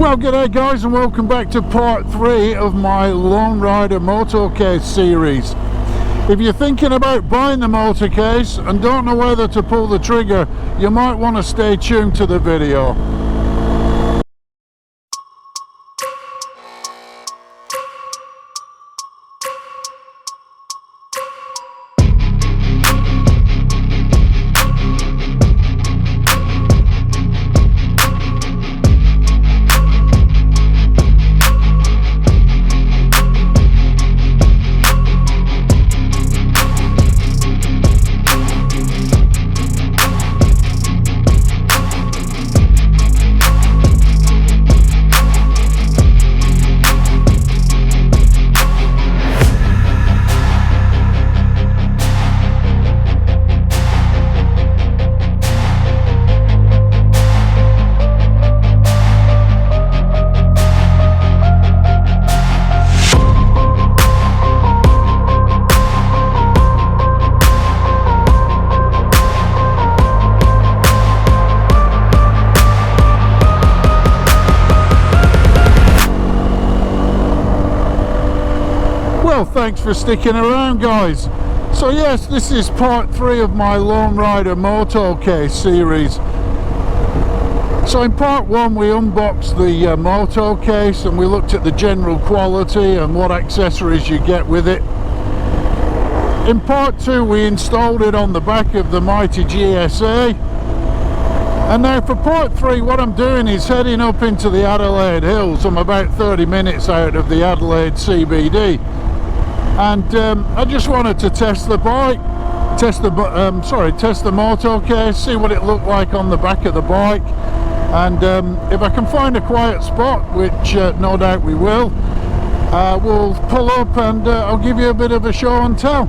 Well, g'day guys, and welcome back to part 3 of my Lone Rider MotoCase series. If you're thinking about buying the MotoCase and don't know whether to pull the trigger, you might want to stay tuned to the video. Well, thanks for sticking around, guys. So yes, this is part 3 of my Lone Rider MotoCase series. So in part 1 we unboxed the MotoCase and we looked at the general quality and what accessories you get with it. In part 2 we installed it on the back of the mighty GSA. And now for part 3 what I'm doing is heading up into the Adelaide Hills. I'm about 30 minutes out of the Adelaide CBD. And I just wanted to test the bike, test the MotoCase, see what it looked like on the back of the bike, and if I can find a quiet spot, which no doubt we will, we'll pull up and I'll give you a bit of a show and tell.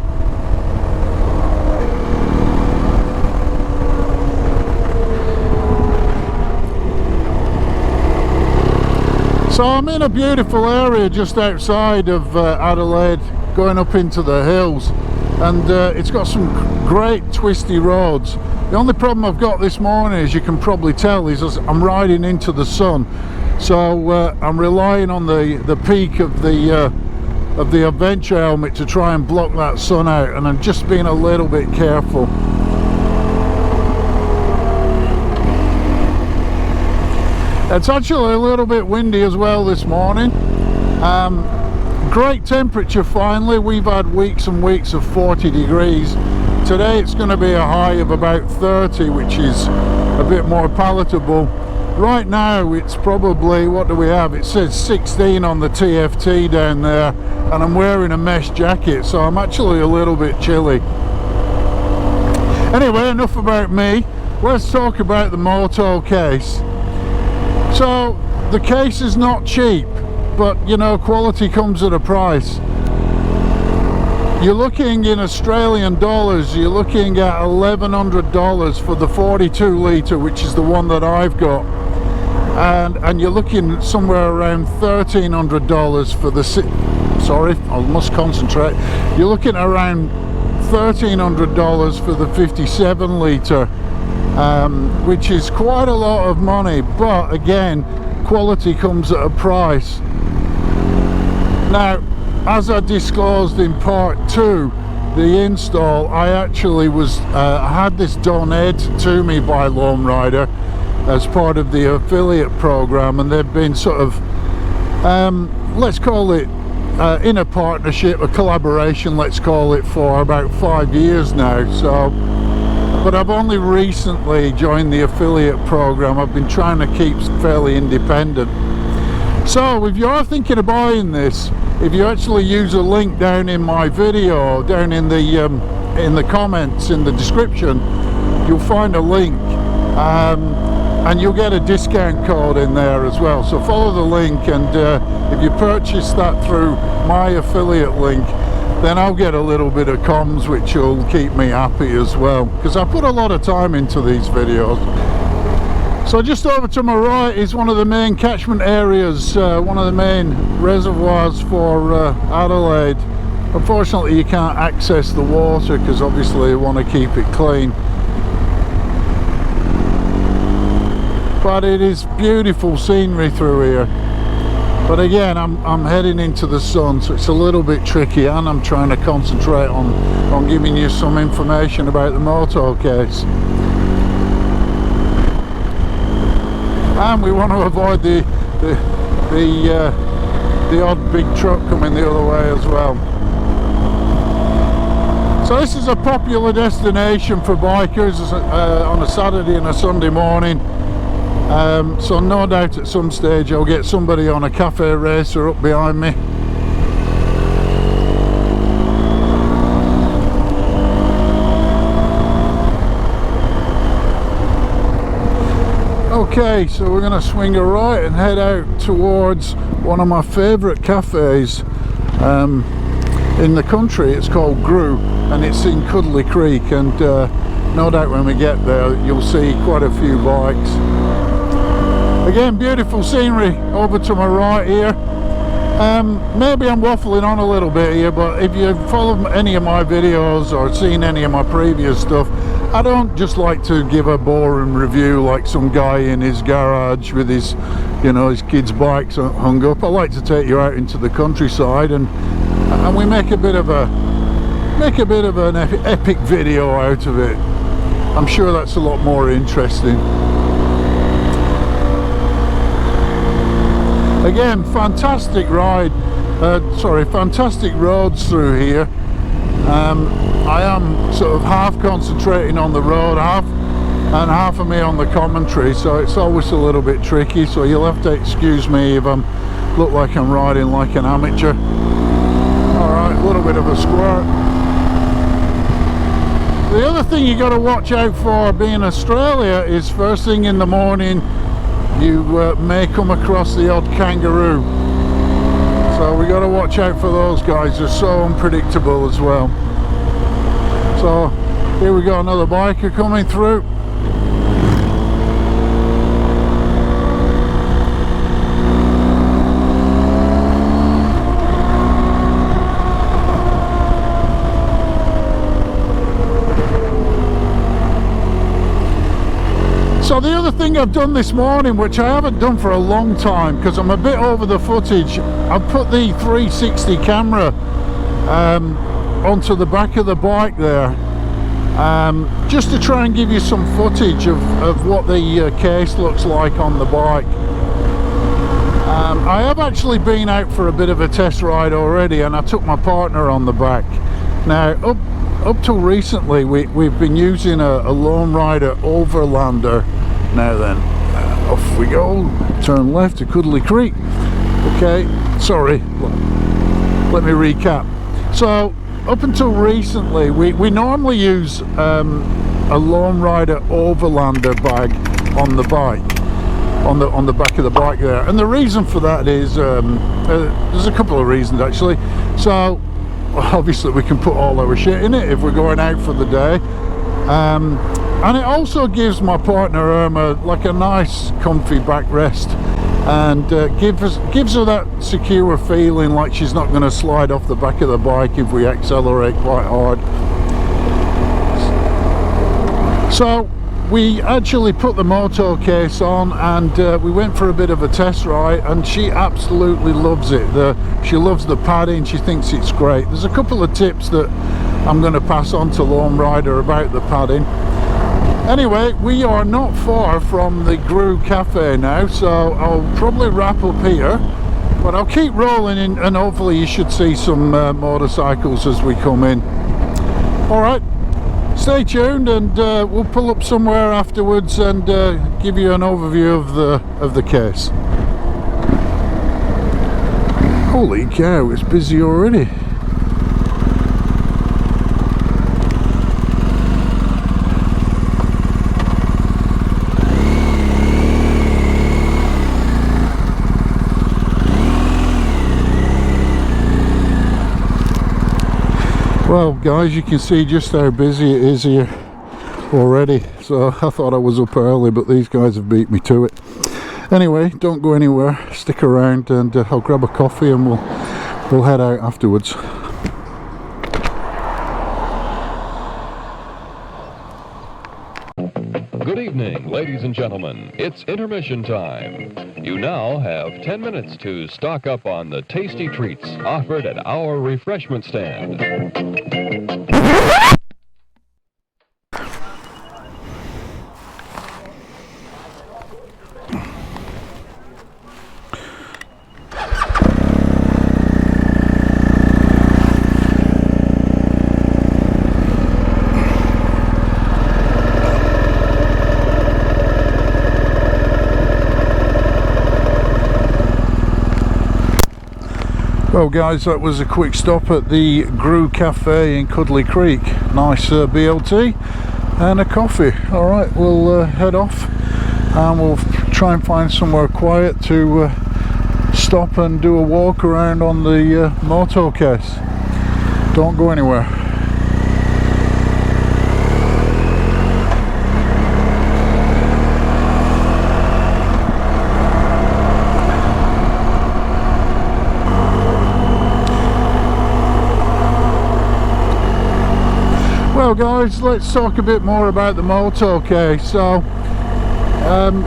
So I'm in a beautiful area just outside of Adelaide, going up into the hills, and it's got some great twisty roads. The only problem I've got this morning, as you can probably tell, is I'm riding into the sun, so I'm relying on the peak of the Adventure helmet to try and block that sun out, and I'm just being a little bit careful. It's actually a little bit windy as well this morning. Great temperature finally. We've had weeks and weeks of 40 degrees. Today it's going to be a high of about 30, which is a bit more palatable. Right now it's probably, what do we have? It says 16 on the TFT down there, and I'm wearing a mesh jacket, so I'm actually a little bit chilly. Anyway, enough about me. Let's talk about the MotoCase. So the case is not cheap, but you know, quality comes at a price. You're looking in Australian dollars, you're looking at $1,100 for the 42 litre, which is the one that I've got, and you're looking somewhere around $1,300 for the sorry, I must concentrate. You're looking at around $1,300 for the 57 litre, which is quite a lot of money, but again, quality comes at a price. Now, as I disclosed in part 2, the install, I actually had this donated to me by Lone Rider as part of the affiliate program, and they've been sort of, let's call it in a partnership, a collaboration, let's call it, for about 5 years now. So, but I've only recently joined the affiliate program. I've been trying to keep fairly independent. So if you are thinking of buying this, if you actually use a link down in my video, down in the comments, in the description, you'll find a link, and you'll get a discount code in there as well. So follow the link, and if you purchase that through my affiliate link, then I'll get a little bit of comms, which will keep me happy as well, because I put a lot of time into these videos. So just over to my right is one of the main catchment areas, one of the main reservoirs for Adelaide. Unfortunately you can't access the water because obviously you want to keep it clean. but it is beautiful scenery through here. But again, I'm heading into the sun, so it's a little bit tricky, and I'm trying to concentrate on giving you some information about the MotoCase. And we want to avoid the odd big truck coming the other way as well. So this is a popular destination for bikers on a Saturday and a Sunday morning. So no doubt at some stage I'll get somebody on a cafe racer up behind me. Okay, so we're going to swing a right and head out towards one of my favourite cafes in the country. It's called Grew, and it's in Cuddly Creek, and no doubt when we get there you'll see quite a few bikes. Again, beautiful scenery over to my right here. Maybe I'm waffling on a little bit here, but if you've followed any of my videos or seen any of my previous stuff, I don't just like to give a boring review like some guy in his garage with his, you know, his kids' bikes hung up. I like to take you out into the countryside, and we make a bit of an epic video out of it. I'm sure that's a lot more interesting. Again, fantastic ride, fantastic roads through here. I am sort of half concentrating on the road, half of me on the commentary, so it's always a little bit tricky, so you'll have to excuse me if I look like I'm riding like an amateur. Alright, a little bit of a squirt. The other thing you got to watch out for being Australia is first thing in the morning you may come across the odd kangaroo, so we got to watch out for those guys. They're so unpredictable as well. So here we got another biker coming through. So the other thing I've done this morning, which I haven't done for a long time because I'm a bit over the footage, I've put the 360 camera onto the back of the bike there, just to try and give you some footage of what the case looks like on the bike. I have actually been out for a bit of a test ride already, and I took my partner on the back. Now up till recently we've been using a Lone Rider Overlander. Now then, off we go, turn left to Cuddly Creek. Okay, sorry, let me recap. So up until recently we normally use a Lone Rider Overlander bag on the bike, on the back of the bike there, and the reason for that is there's a couple of reasons actually. So obviously we can put all our shit in it if we're going out for the day, and it also gives my partner Irma like a nice comfy backrest, and gives her that secure feeling like she's not going to slide off the back of the bike if we accelerate quite hard. So we actually put the MotoCase on, and we went for a bit of a test ride, and she absolutely loves it. She loves the padding, she thinks it's great. There's a couple of tips that I'm going to pass on to Lone Rider about the padding. Anyway, we are not far from the Grew Cafe now, so I'll probably wrap up here, but I'll keep rolling in, and hopefully you should see some motorcycles as we come in. Alright, stay tuned, and we'll pull up somewhere afterwards and give you an overview of the case. Holy cow, it's busy already. Well guys, you can see just how busy it is here already, so I thought I was up early, but these guys have beat me to it. Anyway, don't go anywhere, stick around, and I'll grab a coffee and we'll head out afterwards. Good evening. evening, ladies and gentlemen. It's intermission time. You now have 10 minutes to stock up on the tasty treats offered at our refreshment stand. Well guys, that was a quick stop at the Grew Cafe in Cuddly Creek. Nice BLT and a coffee. Alright, we'll head off and we'll try and find somewhere quiet to stop and do a walk around on the MotoCase. Don't go anywhere. Well guys, let's talk a bit more about the MotoCase. So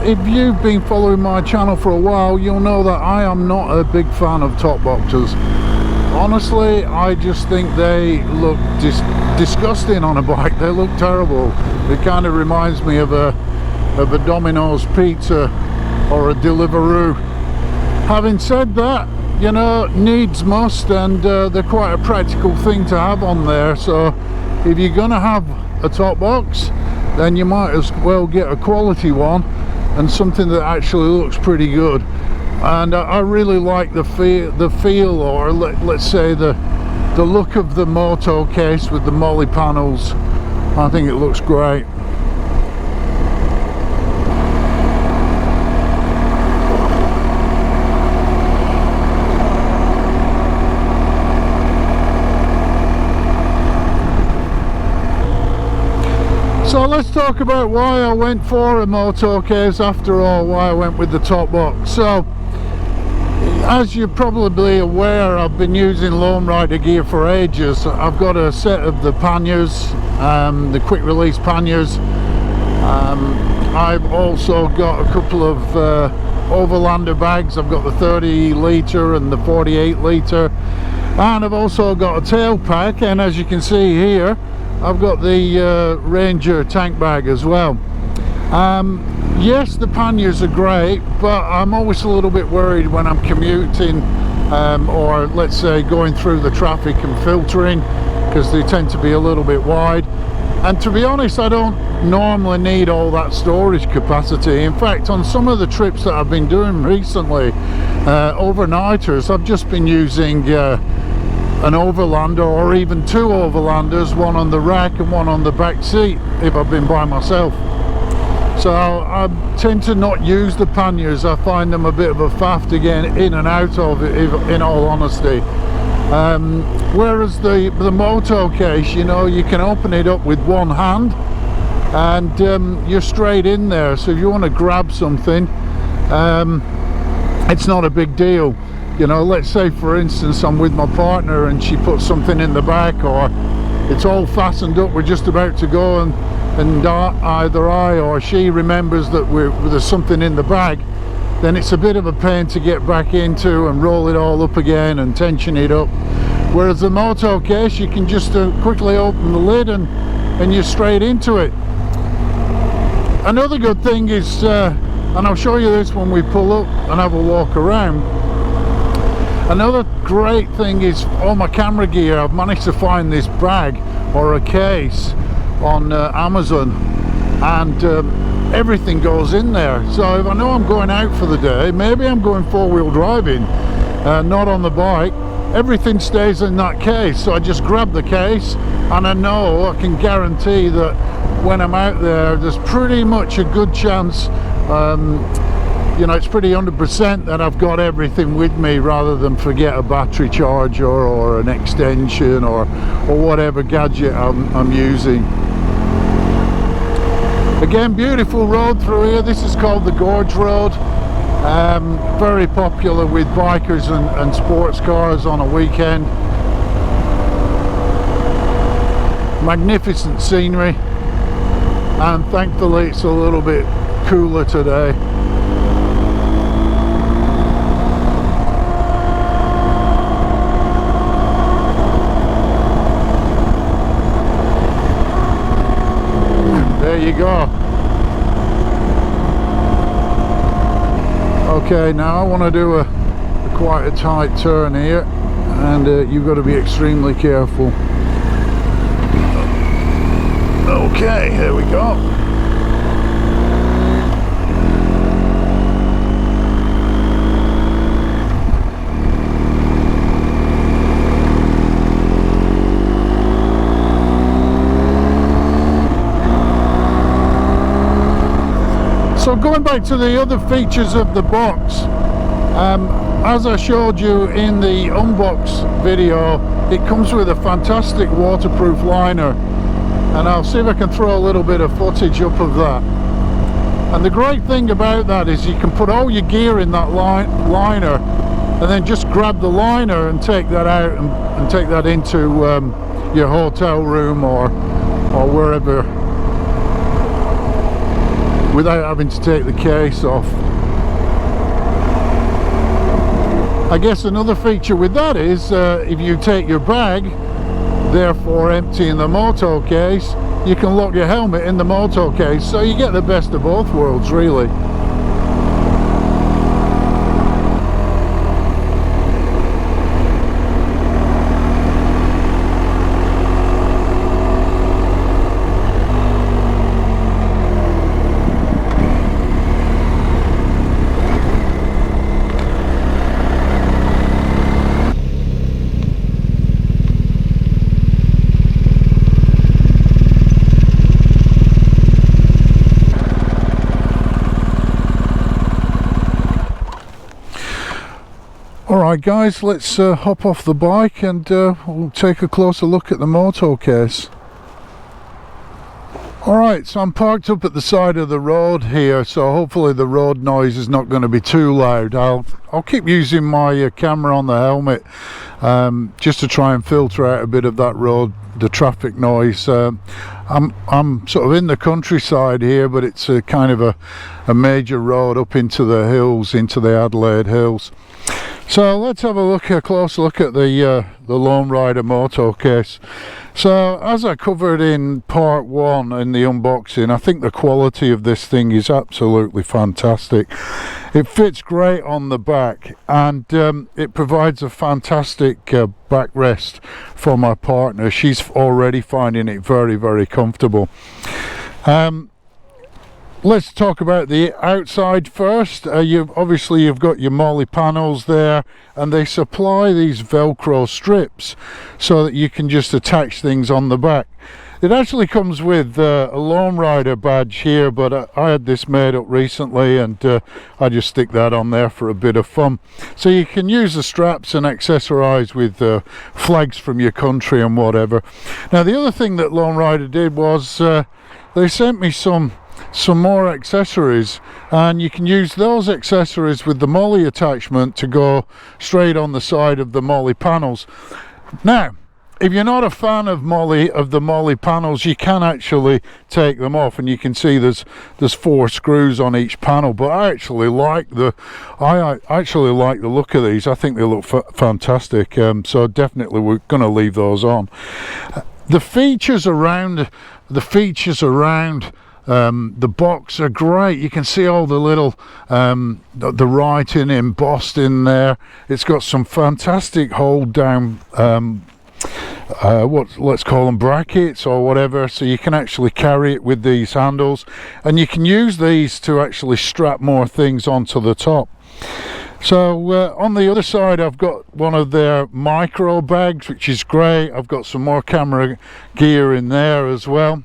if you've been following my channel for a while, you'll know that I am not a big fan of top boxes. Honestly, I just think they look disgusting on a bike. They look terrible. It kind of reminds me of a Domino's pizza or a Deliveroo. Having said that, you know, needs must, and they're quite a practical thing to have on there. So if you're gonna have a top box, then you might as well get a quality one and something that actually looks pretty good. And I really like the feel, or let's say the look of the MotoCase with the molly panels. I think it looks great. So let's talk about why I went for a MotoCase after all, why I went with the top box. So, as you're probably aware, I've been using Lone Rider gear for ages. I've got a set of the panniers, the quick release panniers. I've also got a couple of overlander bags. I've got the 30 litre and the 48 litre. And I've also got a tail pack, and as you can see here, I've got the Ranger tank bag as well. Yes, the panniers are great, but I'm always a little bit worried when I'm commuting or let's say going through the traffic and filtering, because they tend to be a little bit wide. And to be honest, I don't normally need all that storage capacity. In fact, on some of the trips that I've been doing recently, overnighters, I've just been using an overlander, or even two overlanders, one on the rack and one on the back seat if I've been by myself. So I tend to not use the panniers. I find them a bit of a faff to get in and out of it, in all honesty. Whereas the MotoCase, you know, you can open it up with one hand and you're straight in there. So if you want to grab something, it's not a big deal. You know, let's say for instance I'm with my partner and she puts something in the back, or it's all fastened up, we're just about to go, and either I or she remembers that there's something in the bag, then it's a bit of a pain to get back into and roll it all up again and tension it up. Whereas the MotoCase, you can just quickly open the lid and you're straight into it. Another good thing is, and I'll show you this when we pull up and have a walk around, another great thing is all my camera gear. I've managed to find this bag or a case on Amazon, and everything goes in there. So if I know I'm going out for the day, maybe I'm going four-wheel driving, not on the bike, everything stays in that case. So I just grab the case, and I know, I can guarantee that when I'm out there, there's pretty much a good chance, you know, it's pretty 100% that I've got everything with me, rather than forget a battery charger or an extension or whatever gadget I'm using. Again, beautiful road through here. This is called the Gorge Road. Very popular with bikers and sports cars on a weekend. Magnificent scenery. and thankfully it's a little bit cooler today. There you go. Okay, now I want to do quite a tight turn here, and you've got to be extremely careful. Okay, here we go. So going back to the other features of the box, as I showed you in the unbox video, it comes with a fantastic waterproof liner, and I'll see if I can throw a little bit of footage up of that. And the great thing about that is you can put all your gear in that liner, and then just grab the liner and take that out and take that into your hotel room or wherever, without having to take the case off. I guess another feature with that is if you take your bag, therefore emptying the moto case, you can lock your helmet in the moto case, so you get the best of both worlds really. Alright guys, let's hop off the bike and we'll take a closer look at the moto case. Alright, so I'm parked up at the side of the road here, so hopefully the road noise is not going to be too loud. I'll keep using my camera on the helmet just to try and filter out a bit of that road, the traffic noise. I'm sort of in the countryside here, but it's a kind of a major road up into the hills, into the Adelaide Hills. So let's have a close look at the Lone Rider MotoCase. So as I covered in part 1 in the unboxing, I think the quality of this thing is absolutely fantastic. It fits great on the back, and it provides a fantastic backrest for my partner. She's already finding it very, very comfortable. Let's talk about the outside first. You've got your molly panels there, and they supply these Velcro strips so that you can just attach things on the back. It actually comes with a Lone Rider badge here, but I had this made up recently, and I just stick that on there for a bit of fun. So you can use the straps and accessorize with flags from your country and whatever. Now the other thing that Lone Rider did was they sent me some more accessories, and you can use those accessories with the molly attachment to go straight on the side of the molly panels. Now if you're not a fan of the molly panels, you can actually take them off, and you can see there's 4 screws on each panel, but I actually like the look of these. I think they look fantastic, so definitely we're going to leave those on. The features around the box are great. You can see all the little the writing embossed in there. It's got some fantastic hold down let's call them brackets or whatever, so you can actually carry it with these handles, and you can use these to actually strap more things onto the top. So on the other side I've got one of their micro bags, which is great. I've got some more camera gear in there as well,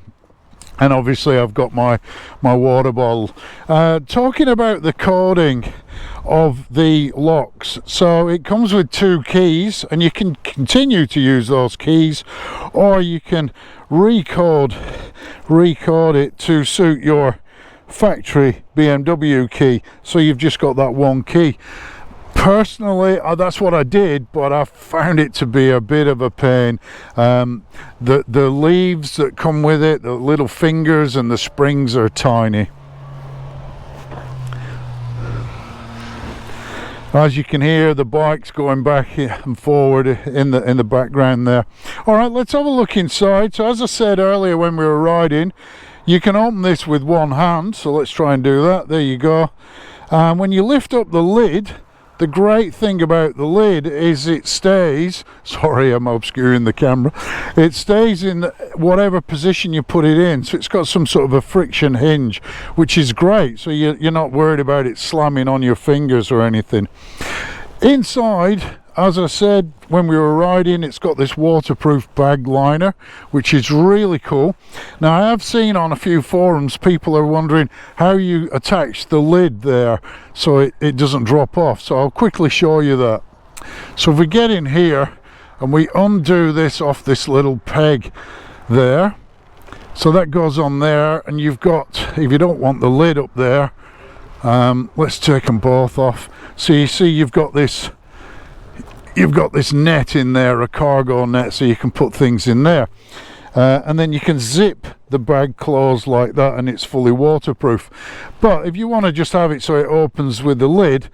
and obviously I've got my water bottle. Talking about the coding of the locks, so it comes with 2 keys, and you can continue to use those keys, or you can recode it to suit your factory BMW key, so you've just got that one key. Personally, that's what I did, but I found it to be a bit of a pain. The leaves that come with it, the little fingers and the springs are tiny. As you can hear, the bike's going back and forward in the background there. All right, let's have a look inside. So as I said earlier when we were riding, you can open this with one hand, so let's try and do that. There you go. When you lift up the lid, the great thing about the lid is it stays, sorry I'm obscuring the camera, it stays in whatever position you put it in. So it's got some sort of a friction hinge, which is great, so you're not worried about it slamming on your fingers or anything. Inside, as I said when we were riding, it's got this waterproof bag liner, which is really cool. Now I have seen on a few forums people are wondering how you attach the lid there so it doesn't drop off, so I'll quickly show you that. So if we get in here and we undo this off this little peg there, so that goes on there, and you've got, if you don't want the lid up there, let's take them both off. So you see you've got this net in there, a cargo net, so you can put things in there, and then you can zip the bag closed like that, and it's fully waterproof. But if you want to just have it so it opens with the lid,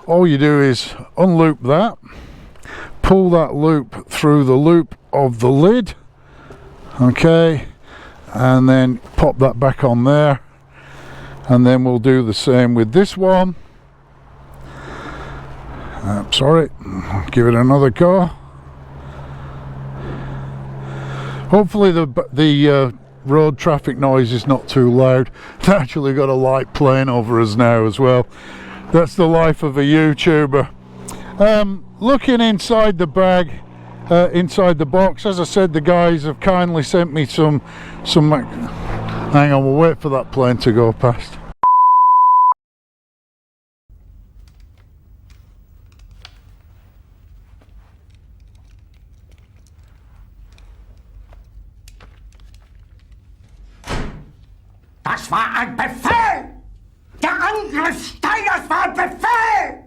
all you do is unloop that, pull that loop through the loop of the lid, okay, and then pop that back on there, and then we'll do the same with this one. Sorry, give it another go. Hopefully the road traffic noise is not too loud. It's actually got a light plane over us now as well. That's the life of a YouTuber. Looking inside the bag, inside the box, as I said, the guys have kindly sent me some hang on, we'll wait for that plane to go past. Das war ein Befehl! Der Angriff Steiners war ein Befehl!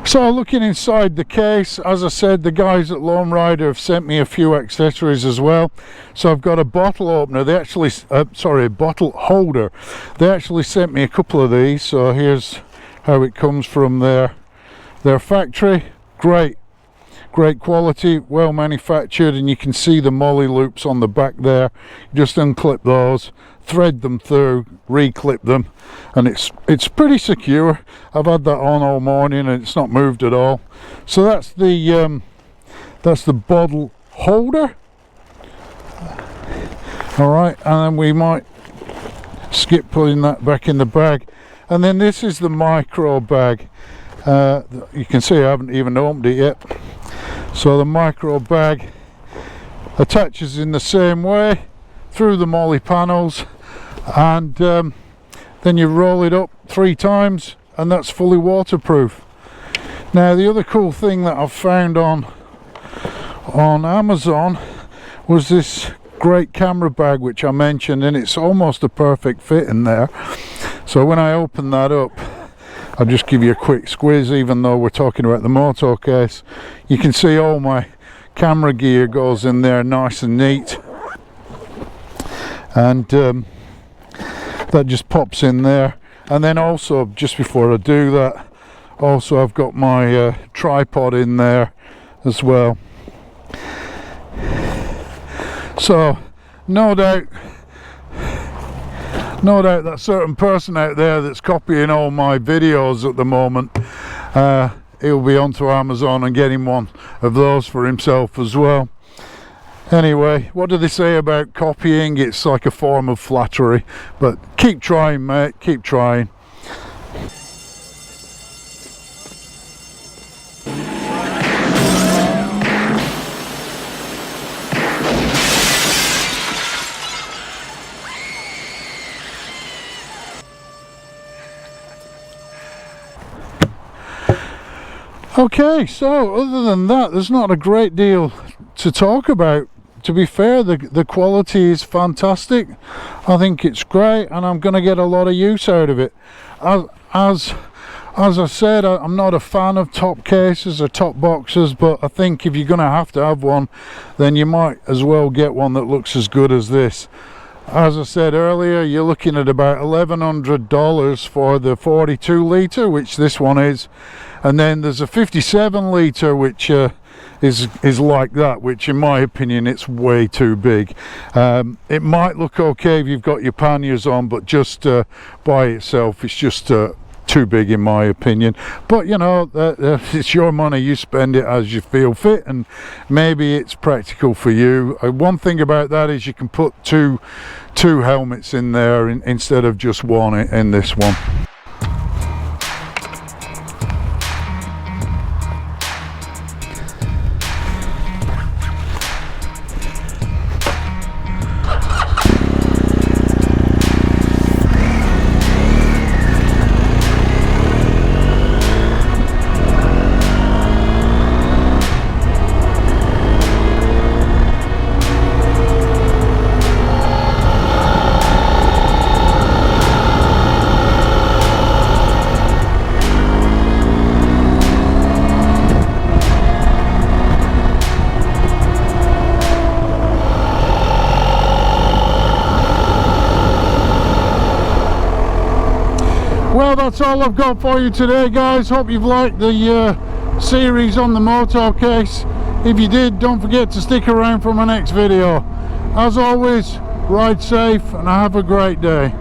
So looking inside the case, as I said, the guys at Lone Rider have sent me a few accessories as well. So I've got a bottle opener. They actually, sorry, a bottle holder. They actually sent me a couple of these. So here's how it comes from their factory. Great quality, well manufactured, and you can see the molly loops on the back there. Just unclip those, thread them through, reclip them, and it's pretty secure. I've had that on all morning and it's not moved at all. So that's the bottle holder. All right, and then we might skip putting that back in the bag, and then this is the micro bag. You can see I haven't even opened it yet. So the micro bag attaches in the same way through the molly panels, and then you roll it up 3 times and that's fully waterproof. Now the other cool thing that I've found on Amazon was this great camera bag which I mentioned, and it's almost a perfect fit in there. So when I open that up, I'll just give you a quick squiz. Even though we're talking about the MotoCase, you can see all my camera gear goes in there nice and neat, and that just pops in there. And then also, just before I do that, also I've got my tripod in there as well. So no doubt that certain person out there that's copying all my videos at the moment, he'll be onto Amazon and getting one of those for himself as well. Anyway, what do they say about copying? It's like a form of flattery, but keep trying, mate, keep trying. Okay, so other than that, there's not a great deal to talk about. To be fair, the quality is fantastic. I think it's great, and I'm going to get a lot of use out of it. As As I said, I'm not a fan of top cases or top boxes, but I think if you're going to have one, then you might as well get one that looks as good as this. As I said earlier, you're looking at about $1,100 for the 42 litre, which this one is, and then there's a 57 litre which is like that, which in my opinion it's way too big. It might look okay if you've got your panniers on, but just by itself it's just too big in my opinion. But you know, it's your money, you spend it as you feel fit, and maybe it's practical for you. One thing about that is you can put two helmets in there instead of just one in this one. Well, that's all I've got for you today, guys. Hope you've liked the series on the MotoCase. If you did, don't forget to stick around for my next video. As always, ride safe and have a great day.